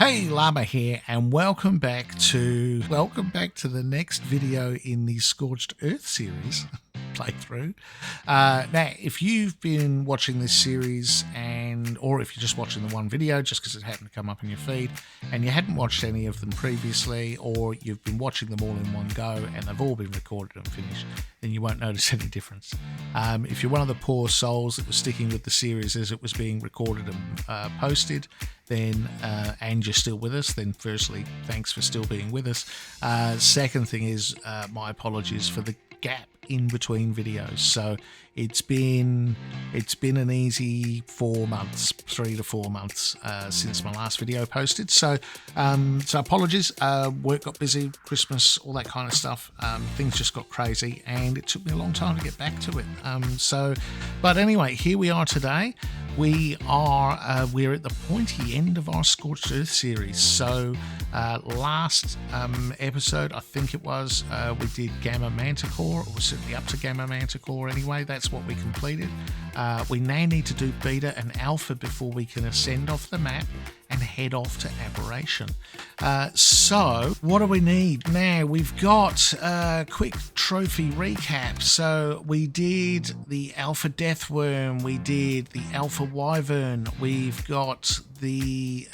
Hey, Llama here, and welcome back to the next video in the Scorched Earth series playthrough. Now, if you've been watching this series, or if you're just watching the one video just because it happened to come up in your feed, and you hadn't watched any of them previously, or you've been watching them all in one go and they've all been recorded and finished, then you won't notice any difference. If you're one of the poor souls that was sticking with the series as it was being recorded and posted, then and you're still with us, then firstly, thanks for still being with us. Second thing is my apologies for the gap in between videos. So it's been an easy 4 months, 3 to 4 months since my last video posted. So apologies. Work got busy, Christmas, all that kind of stuff. Things just got crazy, and it took me a long time to get back to it. But anyway, here we are today. We're at the pointy end of our Scorched Earth series. So last episode, I think it was, we did Gamma Manticore, or certainly up to Gamma Manticore anyway. That's what we completed. We now need to do Beta and Alpha before we can ascend off the map and head off to Aberration. So what do we need? Now, we've got a quick trophy recap. So we did the Alpha Deathworm, we did the Alpha Wyvern, we've got the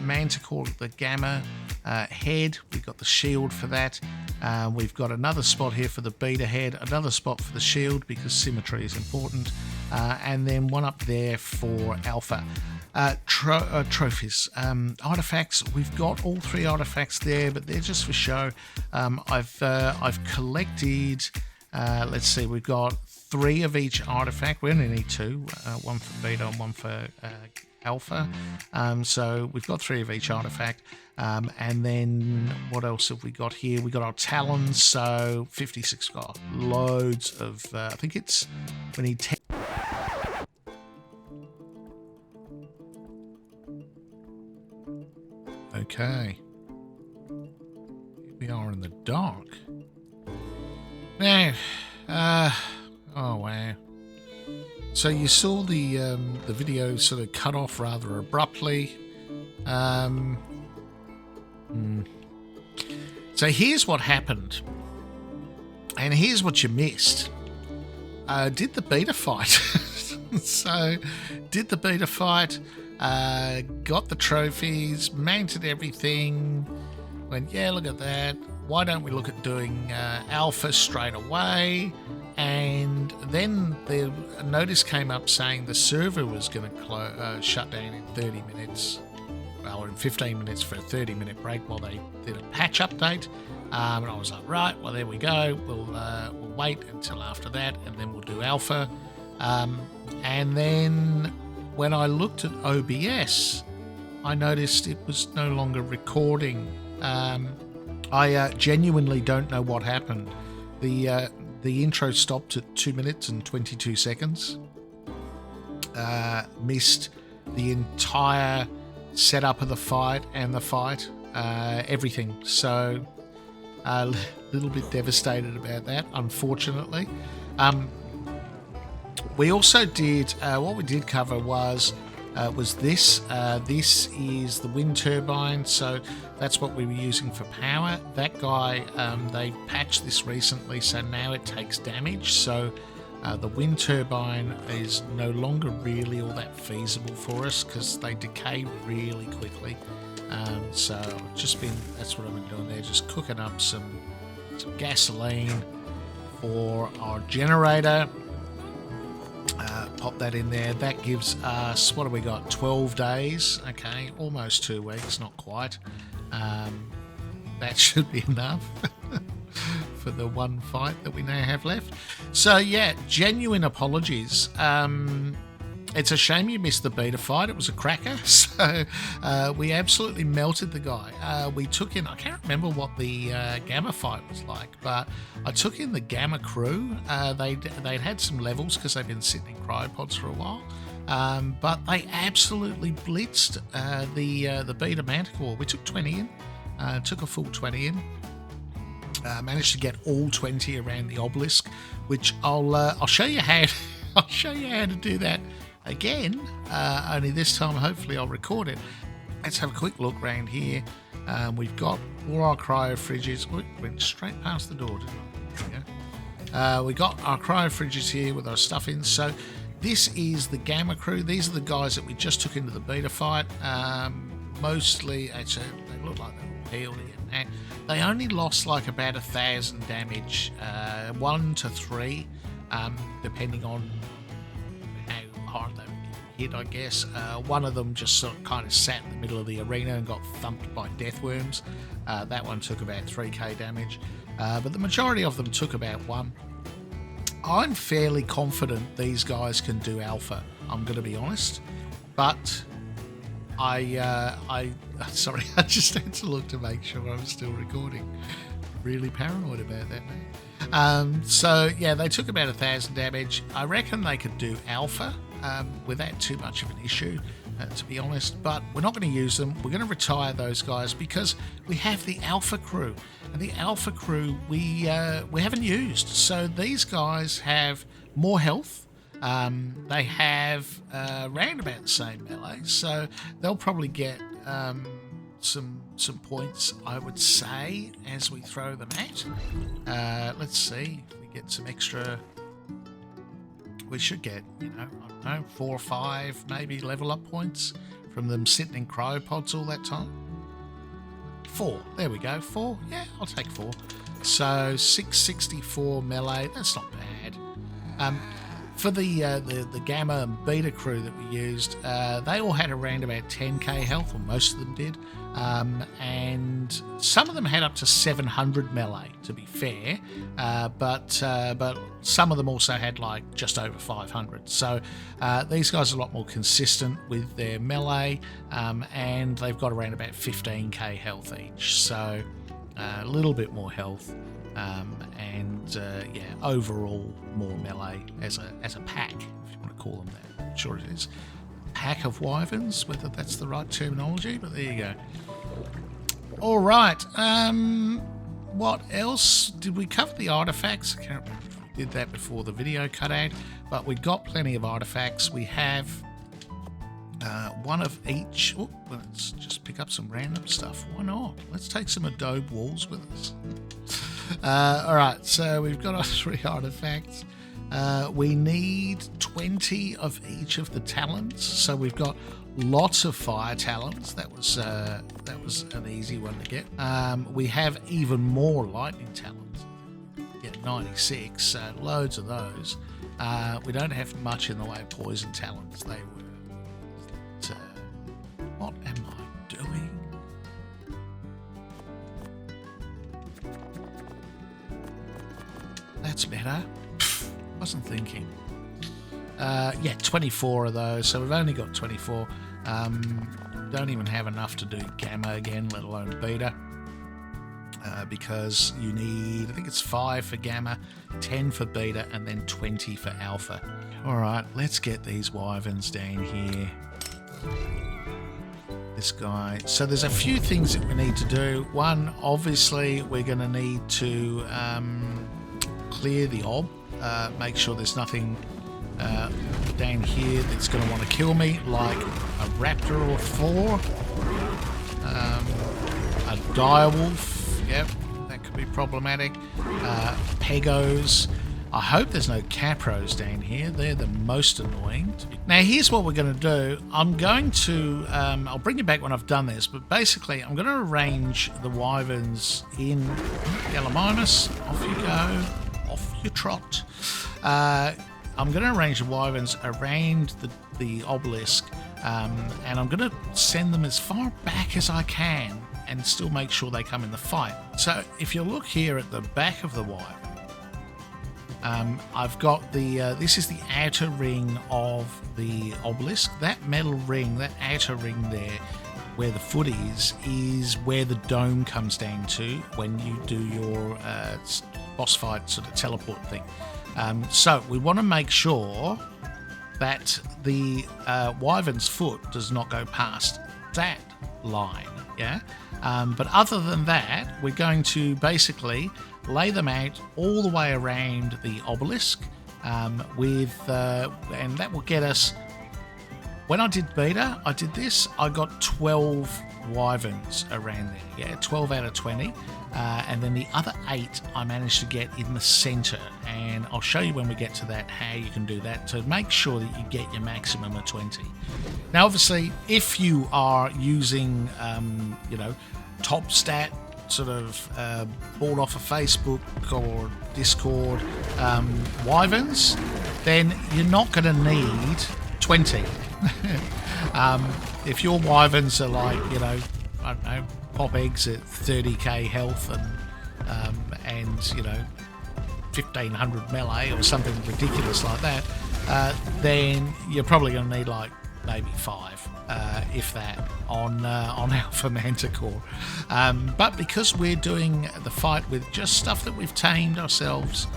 Manticore, the Gamma head, we've got the shield for that. We've got another spot here for the Beta head, another spot for the shield because symmetry is important, and then one up there for Alpha. Trophies, artifacts. We've got all 3 artifacts there, but they're just for show. I've collected. Let's see, we've got 3 of each artifact. We only need 2, one for Beta and one for Alpha. So we've got 3 of each artifact. And then what else have we got here? We got our talons. So 56 got loads of. I think we need 10. Okay, here we are in the dark. Now, oh wow. So you saw the video sort of cut off rather abruptly. So here's what happened, and here's what you missed. Did the beta fight. So, did the beta fight. Got the trophies, mounted everything, went, yeah, look at that, why don't we look at doing Alpha straight away? And then the notice came up saying the server was going to shut down in 30 minutes, well, in 15 minutes for a 30-minute break while they did a patch update. And I was like, right, well, there we go, we'll wait until after that, and then we'll do Alpha. And then when I looked at OBS, I noticed it was no longer recording. I genuinely don't know what happened. The intro stopped at 2 minutes and 22 seconds. Missed the entire setup of the fight and the fight, everything. So a little bit devastated about that, unfortunately. We also did, what we did cover was this. This is the wind turbine, so that's what we were using for power. That guy, they patched this recently, so now it takes damage. So the wind turbine is no longer really all that feasible for us because they decay really quickly. So that's what I've been doing there, just cooking up some gasoline for our generator. Pop that in there. That gives us, what have we got, 12 days. Okay, almost 2 weeks, not quite. That should be enough for the one fight that we now have left. So yeah, genuine apologies. It's a shame you missed the beta fight. It was a cracker. So we absolutely melted the guy. We took in, I can't remember what the Gamma fight was like, but I took in the Gamma crew. They'd had some levels because they've been sitting in cryopods for a while. But they absolutely blitzed the Beta Manticore. We took 20 in. Took a full 20 in. Managed to get all 20 around the obelisk, which I'll show you how. I'll show you how to do that again. Only this time, hopefully, I'll record it. let's have a quick look around here. We've got all our cryo fridges. Oh, went straight past the door, didn't it? There we go. We got our cryo fridges here with our stuff in. So this is the Gamma crew. These are the guys that we just took into the beta fight. Mostly, actually, they look like they're peeled here. They only lost like about 1,000 damage, 1 to 3, depending on how hard they hit, I guess. One of them just sort of kind of sat in the middle of the arena and got thumped by death worms. That one took about 3k damage, but the majority of them took about 1. I'm fairly confident these guys can do alpha, I'm going to be honest, but sorry, I just had to look to make sure I was still recording. Really paranoid about that now. So yeah, they took about 1,000 damage. I reckon they could do alpha without too much of an issue, to be honest, but we're not going to use them. We're going to retire those guys because we have the alpha crew, and the alpha crew we haven't used. So these guys have more health. They have round about the same melee, so they'll probably get some points, I would say, as we throw them out. Let's see if we get some extra. We should get, I don't know, 4 or 5 maybe level up points from them sitting in cryopods all that time. 4, there we go, 4. Yeah, I'll take 4. So 664 melee. That's not bad. For the Gamma and Beta crew that we used, they all had around about 10k health, or most of them did, and some of them had up to 700 melee, to be fair, but some of them also had like just over 500. So these guys are a lot more consistent with their melee, and they've got around about 15k health each, so a little bit more health. Yeah, overall more melee as a pack, if you want to call them that. I'm sure it is. Pack of wyverns, whether that's the right terminology, but there you go. All right. What else? Did we cover the artifacts? I can't remember if we did that before the video cut out, but we got plenty of artifacts. We have one of each. Oh, let's just pick up some random stuff. Why not? Let's take some adobe walls with us. Alright, so we've got our 3 artifacts. We need 20 of each of the talents. So we've got lots of fire talents. That was an easy one to get. We have even more lightning talents. Yeah, 96, so loads of those. We don't have much in the way of poison talents. They were... what am I doing? That's better. Wasn't thinking. Yeah, 24 of those. So we've only got 24. Don't even have enough to do Gamma again, let alone Beta. Because you need, I think it's 5 for Gamma, 10 for Beta, and then 20 for Alpha. Alright, let's get these wyverns down here. This guy. So there's a few things that we need to do. One, obviously, we're going to need to... clear the ob, make sure there's nothing down here that's going to want to kill me, like a raptor or 4, a direwolf, yep, that could be problematic, pegos. I hope there's no capros down here, they're the most annoying. Now here's what we're going to do. I'm going to, I'll bring you back when I've done this, but basically I'm going to arrange the wyverns in Gallimimus. Off you go. Off you trot. I'm going to arrange the wyverns around the obelisk, and I'm going to send them as far back as I can and still make sure they come in the fight. So if you look here at the back of the wyvern, I've got the this is the outer ring of the obelisk. That metal ring, that outer ring there where the foot is where the dome comes down to when you do your boss fight sort of teleport thing. So we want to make sure that the wyvern's foot does not go past that line, yeah? But other than that, we're going to basically lay them out all the way around the obelisk and that will get us when I did beta, I did this. I got 12 wyverns around there. Yeah, 12 out of 20. And then the other 8 I managed to get in the center. And I'll show you when we get to that how you can do that to make sure that you get your maximum of 20. Now, obviously, if you are using, you know, top stat sort of bought off of Facebook or Discord wyverns, then you're not going to need 20. If your wyverns are like, you know, I don't know, pop eggs at 30k health and you know 1500 melee or something ridiculous like that, then you're probably going to need like maybe 5, if that, on Alpha Manticore. But because we're doing the fight with just stuff that we've tamed ourselves,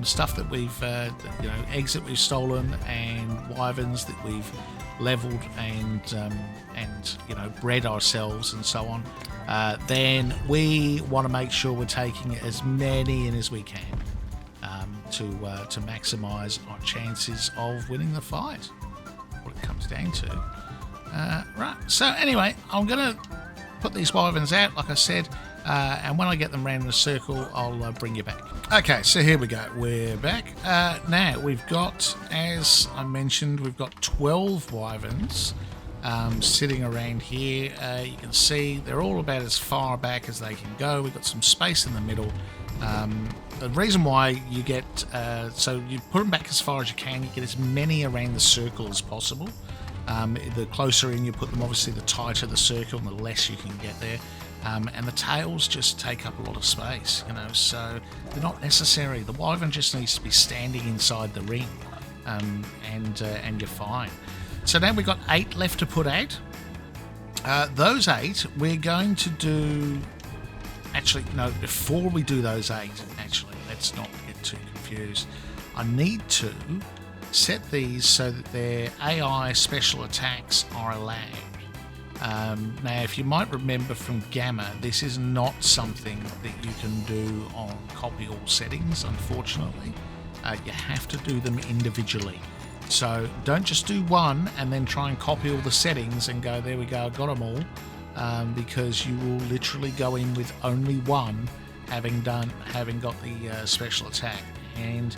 stuff that we've, you know, eggs that we've stolen and wyverns that we've leveled and you know, bred ourselves and so on, then we want to make sure we're taking as many in as we can to maximise our chances of winning the fight. What it comes down to. Right. So anyway, I'm going to put these wyverns out, like I said. And when I get them round in a circle, I'll bring you back. Okay, so here we go. We're back. Now, we've got, as I mentioned, we've got 12 wyverns sitting around here. You can see they're all about as far back as they can go. We've got some space in the middle. The reason why you get, so you put them back as far as you can. You get as many around the circle as possible. The closer in you put them, obviously, the tighter the circle and the less you can get there. And the tails just take up a lot of space, you know, so they're not necessary. The wyvern just needs to be standing inside the ring, and you're fine. So now we've got 8 left to put out. Those 8 we're going to do. Actually, no, before we do those 8, actually, let's not get too confused. I need to set these so that their AI special attacks are allowed. Now, if you might remember from Gamma, this is not something that you can do on copy all settings, unfortunately. You have to do them individually. So don't just do one and then try and copy all the settings and go, there we go, I got them all, because you will literally go in with only one, having got the special attack. And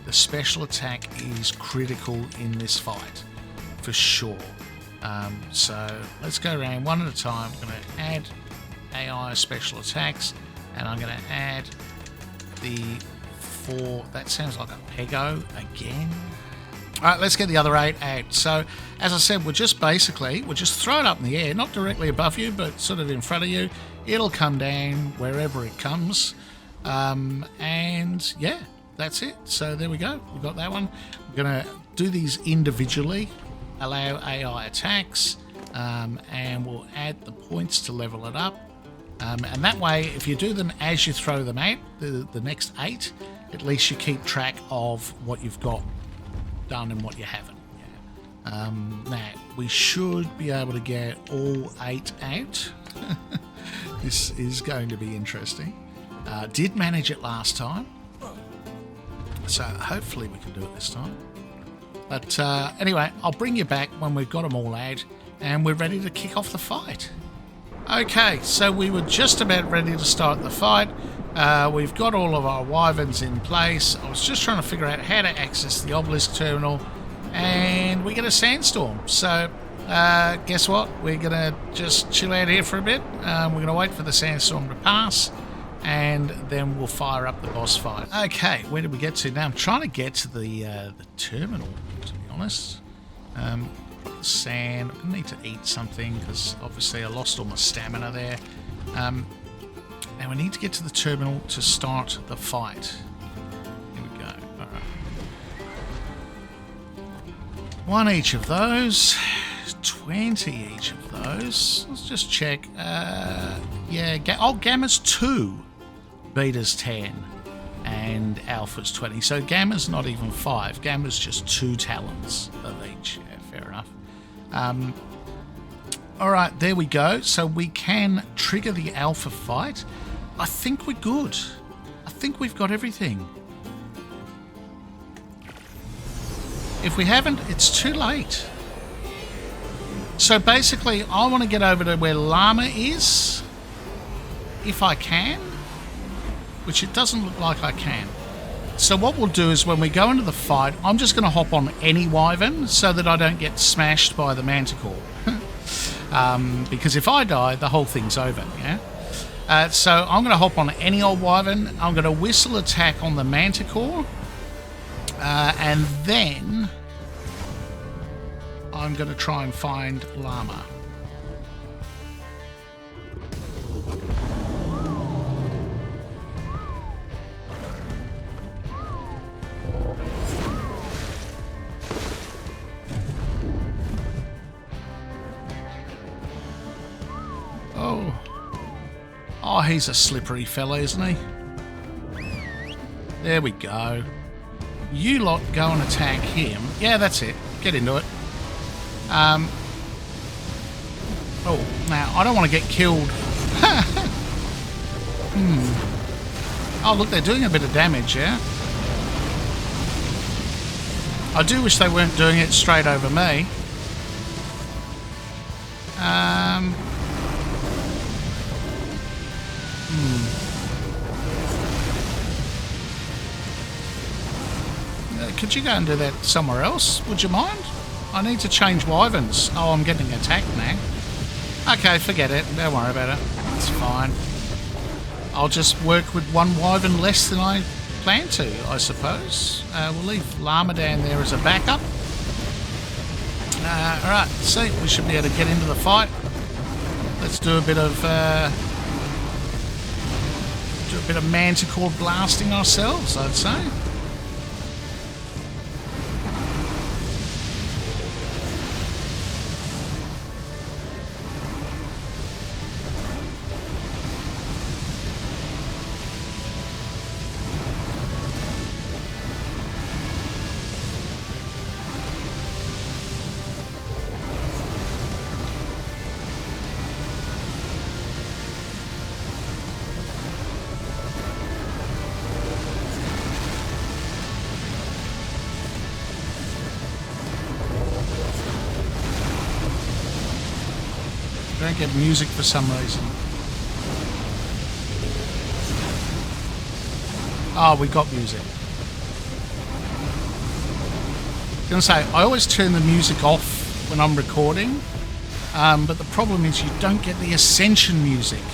the special attack is critical in this fight, for sure. So let's go around one at a time. I'm going to add AI special attacks, and I'm going to add the 4. That sounds like a Pego again. All right, let's get the other 8 out. So as I said, we'll just throw it up in the air, not directly above you, but sort of in front of you. It'll come down wherever it comes, and yeah, that's it. So there we go. We've got that one. We're going to do these individually. Allow AI attacks, and we'll add the points to level it up, and that way, if you do them as you throw them out, the next 8, at least you keep track of what you've got done and what you haven't. Now we should be able to get all 8 out. This is going to be interesting. Did manage it last time, so hopefully we can do it this time. But anyway, I'll bring you back when we've got them all out and we're ready to kick off the fight. Okay, so we were just about ready to start the fight. We've got all of our wyverns in place. I was just trying to figure out how to access the obelisk terminal, and we get a sandstorm. So guess what? We're going to just chill out here for a bit. We're going to wait for the sandstorm to pass, and then we'll fire up the boss fight. Okay, where did we get to? Now I'm trying to get to the terminal, to be honest. Sand. I need to eat something because obviously I lost all my stamina there. Now we need to get to the terminal to start the fight. Here we go. All right. 1 each of those. 20 each of those. Let's just check. Yeah. Gamma's 2. Beta's 10. And Alpha's 20. So Gamma's not even 5. Gamma's just 2 talents of each. Yeah, fair enough. Alright, there we go. So we can trigger the Alpha fight. I think we're good. I think we've got everything. If we haven't, it's too late. So basically, I want to get over to where Llama is, if I can, which it doesn't look like I can. So what we'll do is when we go into the fight, I'm just going to hop on any wyvern so that I don't get smashed by the Manticore. Because if I die, the whole thing's over, yeah? So I'm going to hop on any old wyvern. I'm going to whistle attack on the Manticore. And then I'm going to try and find Llama. Oh, he's a slippery fella, isn't he? There we go. You lot go and attack him. Yeah, that's it. Get into it. Oh, now, I don't want to get killed. Oh, look, they're doing a bit of damage, yeah? I do wish they weren't doing it straight over me. Could you go and do that somewhere else? Would you mind? I need to change wyverns. Oh, I'm getting attacked now. Okay, forget it. Don't worry about it. It's fine. I'll just work with one wyvern less than I plan to, I suppose. We'll leave Llama down there as a backup. Alright, see, we should be able to get into the fight. Let's do a bit of Manticore blasting ourselves, I'd say. Don't get music for some reason. Oh, we got music. I was going to say, I always turn the music off when I'm recording, but the problem is you don't get the Ascension music.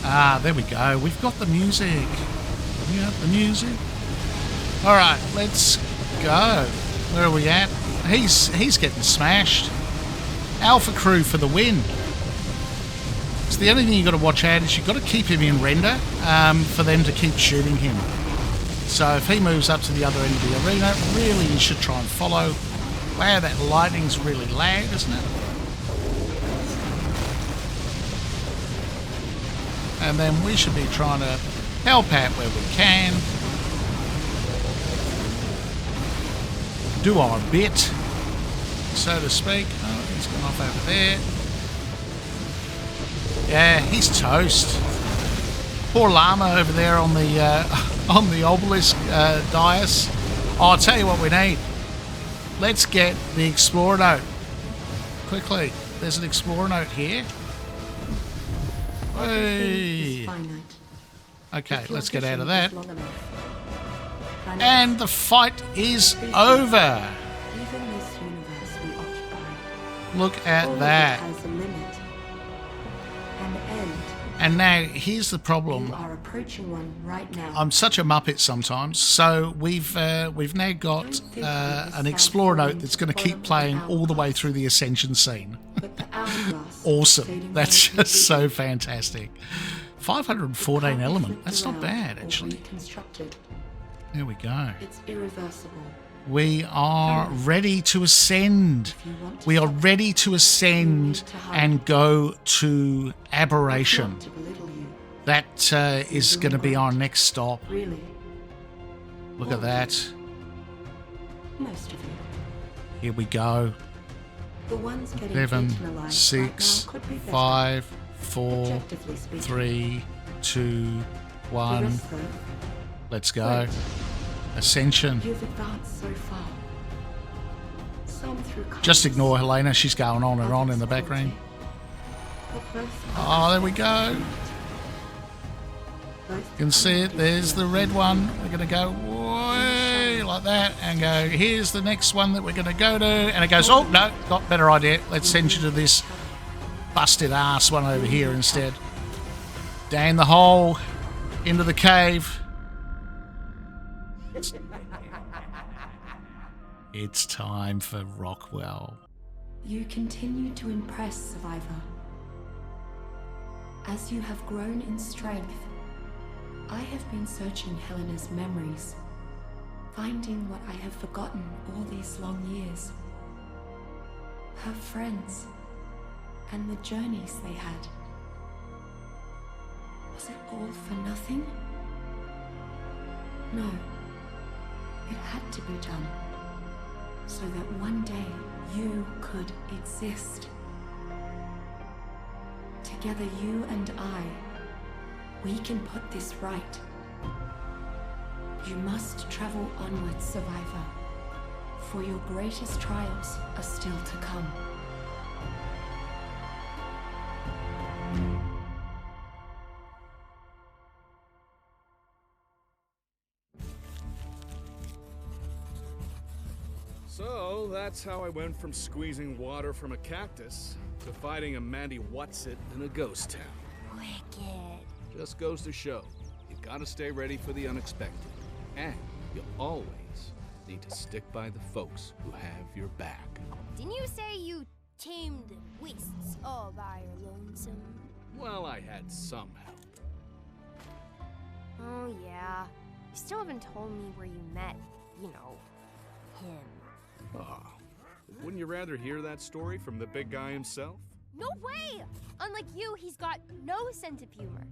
Ah, there we go. We've got the music. We got the music. All right, let's go. Where are we at? He's getting smashed. Alpha crew for the win. So the only thing you've got to watch out is you've got to keep him in render for them to keep shooting him. So if he moves up to the other end of the arena, really you should try and follow. Wow, that lightning's really loud, isn't it? And then we should be trying to help out where we can. Do our bit, so to speak. Oh, he's gone off over there. Yeah, he's toast. Poor Llama over there on the obelisk dais. Oh, I'll tell you what we need. Let's get the Explorer Note. Quickly. There's an Explorer Note here. Hey. Okay, let's get out of that. And the fight is over. Look at that. And now, here's the problem. I'm such a muppet sometimes. So we've now got an Explorer Note that's going to keep playing all the way through the Ascension scene. Awesome. That's just so fantastic. 514 element. That's not bad, actually. There we go. It's irreversible. We are ready to ascend. We are ready to ascend and go to Aberration. That is going to be our next stop. Look at that. Most of you. Here we go. 7, 6, 5, 4, 3, 2, 1. Let's go. Ascension. You've advanced so far. Some through Just ignore Helena. She's going on and on in the background. Oh, there we go. You can see it. There's the red one. We're going to go way like that and go, here's the next one that we're going to go to. And it goes, oh, no, got a better idea. Let's send you to this busted ass one over here instead. Down the hole, into the cave. It's time for Rockwell. You continue to impress, Survivor. As you have grown in strength, I have been searching Helena's memories, finding what I have forgotten all these long years. Her friends, and the journeys they had. Was it all for nothing? No. It had to be done, so that one day you could exist. Together, you and I, we can put this right. You must travel onwards, Survivor, for your greatest trials are still to come. So, that's how I went from squeezing water from a cactus to fighting a Mandy Whatsit in a ghost town. Wicked. Just goes to show, you gotta stay ready for the unexpected. And you always need to stick by the folks who have your back. Didn't you say you tamed beasts all by your lonesome? Well, I had some help. Oh yeah. You still haven't told me where you met, you know, him. Oh, wouldn't you rather hear that story from the big guy himself? No way! Unlike you, he's got no sense of humor.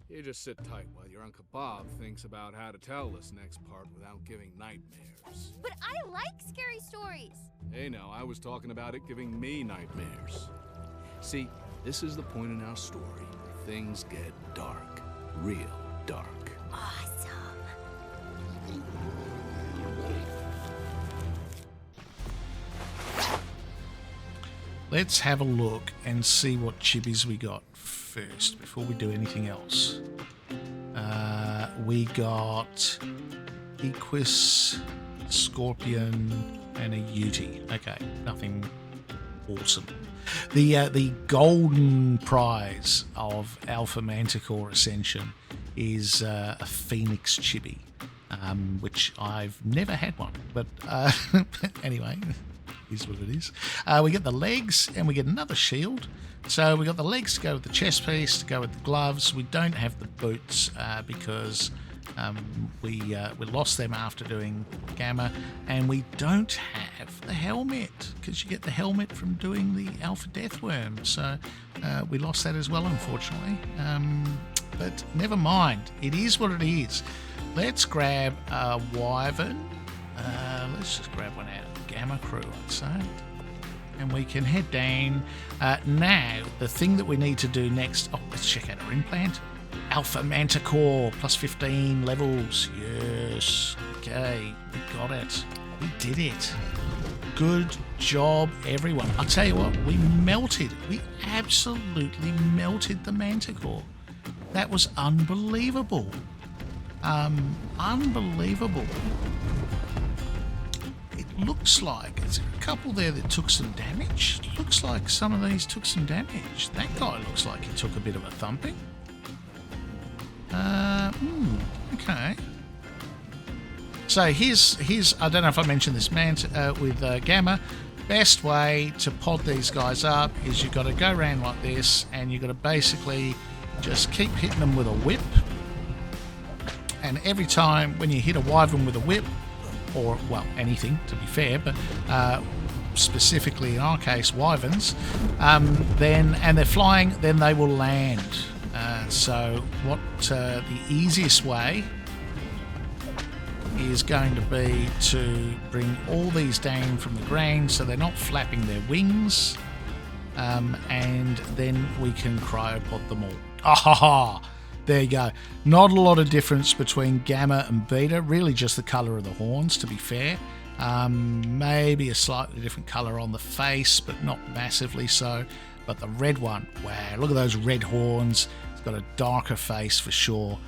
You just sit tight while your Uncle Bob thinks about how to tell this next part without giving nightmares. But I like scary stories! Hey, no, I was talking about it giving me nightmares. See, this is the point in our story where things get dark. Real dark. Awesome. Let's have a look and see what chibis we got first before we do anything else. We got Equus, Scorpion, and a Yeti. Okay, nothing awesome. The golden prize of Alpha Manticore Ascension is a Phoenix chibi, which I've never had one. But anyway, is what it is. We get the legs and we get another shield. So we got the legs to go with the chest piece, to go with the gloves. We don't have the boots because we lost them after doing Gamma, and we don't have the helmet because you get the helmet from doing the Alpha Deathworm. So we lost that as well, unfortunately. But never mind. It is what it is. Let's grab a wyvern. Let's just grab one out of the Gamma crew, I'd say. And we can head down. Now, the thing that we need to do next... Oh, let's check out our implant. Alpha Manticore, plus 15 levels. Yes. Okay, we got it. We did it. Good job, everyone. I'll tell you what, we melted. We absolutely melted the Manticore. That was unbelievable. Unbelievable. It looks like there's a couple there that took some damage. Looks like some of these took some damage. That guy looks like he took a bit of a thumping. Okay. So here's I don't know if I mentioned this, man, with Gamma. Best way to pod these guys up is you've got to go around like this, and you've got to basically just keep hitting them with a whip. And every time when you hit a wyvern with a whip, or, well, anything, to be fair, but specifically in our case, wyverns, then, and they're flying, then they will land. So what the easiest way is going to be to bring all these down from the ground so they're not flapping their wings, and then we can cryopod them all. Ah, there you go. Not a lot of difference between Gamma and Beta, really just the colour of the horns, to be fair. Maybe a slightly different color on the face, but not massively so. But the red one, wow, look at those red horns. It's got a darker face for sure.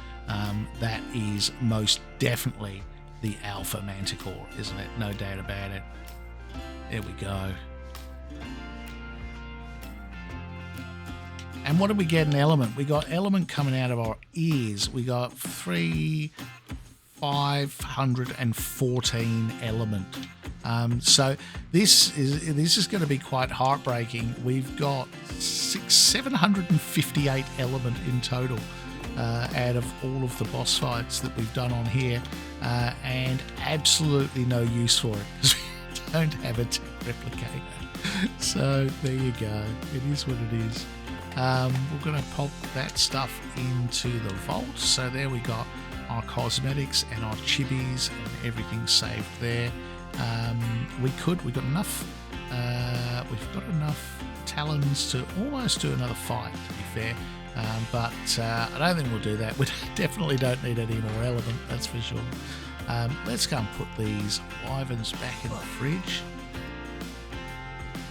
That is most definitely the Alpha Manticore, isn't it? No doubt about it. There we go. And what did we get in element? We got element coming out of our ears. We got 514 element. So this is going to be quite heartbreaking. We've got 758 element in total out of all of the boss fights that we've done on here, and absolutely no use for it because we don't have a tech replicator. So there you go. It is what it is. We're going to pop that stuff into the vault. So there we got our cosmetics and our chibis and everything saved there. We've got enough talons to almost do another fight, to be fair. But I don't think we'll do that. We definitely don't need any more element, that's for sure. Let's go and put these wyverns back in the fridge.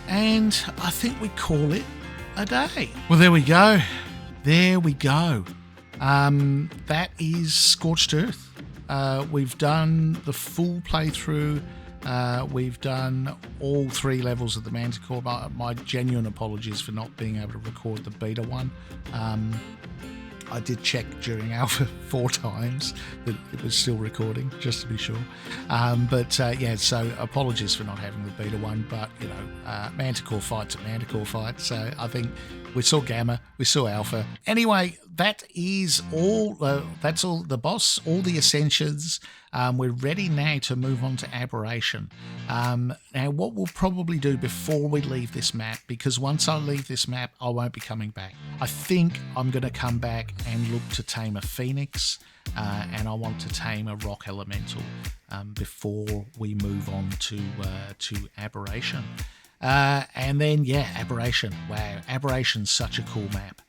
And I think we call it a day. Well, there we go. There we go. That is Scorched Earth. We've done the full playthrough. We've done all 3 levels of the Manticore. My genuine apologies for not being able to record the beta one. I did check during Alpha 4 times that it was still recording, just to be sure. Yeah, so apologies for not having the beta one, but, you know, Manticore fight's a Manticore fight, so I think we saw Gamma, we saw Alpha. Anyway, that is all, that's all the boss, all the Ascensions. We're ready now to move on to Aberration. Now, what we'll probably do before we leave this map, because once I leave this map, I won't be coming back. I think I'm going to come back and look to tame a Phoenix, and I want to tame a Rock Elemental before we move on to Aberration. And then, yeah, Aberration. Wow, Aberration's such a cool map.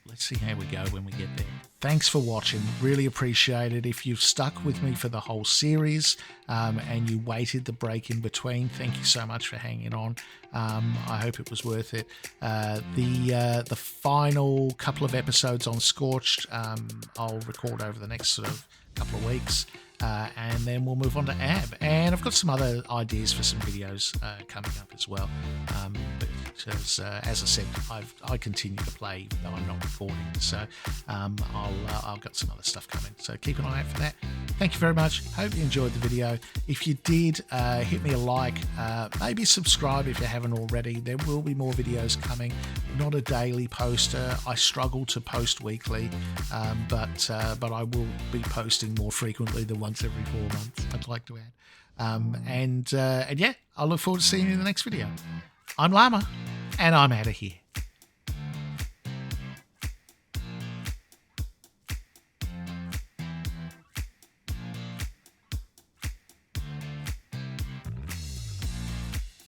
Let's see how we go when we get there. Thanks for watching. Really appreciate it. If you've stuck with me for the whole series and you waited the break in between, thank you so much for hanging on. I hope it was worth it. The final couple of episodes on Scorched, I'll record over the next sort of couple of weeks. And then we'll move on to Ab. And I've got some other ideas for some videos coming up as well. Because, as I said, I continue to play even though I'm not recording. So I've got some other stuff coming. So keep an eye out for that. Thank you very much. Hope you enjoyed the video. If you did, hit me a like. Maybe subscribe if you haven't already. There will be more videos coming. Not a daily poster. I struggle to post weekly, but I will be posting more frequently than once every 4 months, I'd like to add. And yeah, I look forward to seeing you in the next video. I'm Llama, and I'm out of here.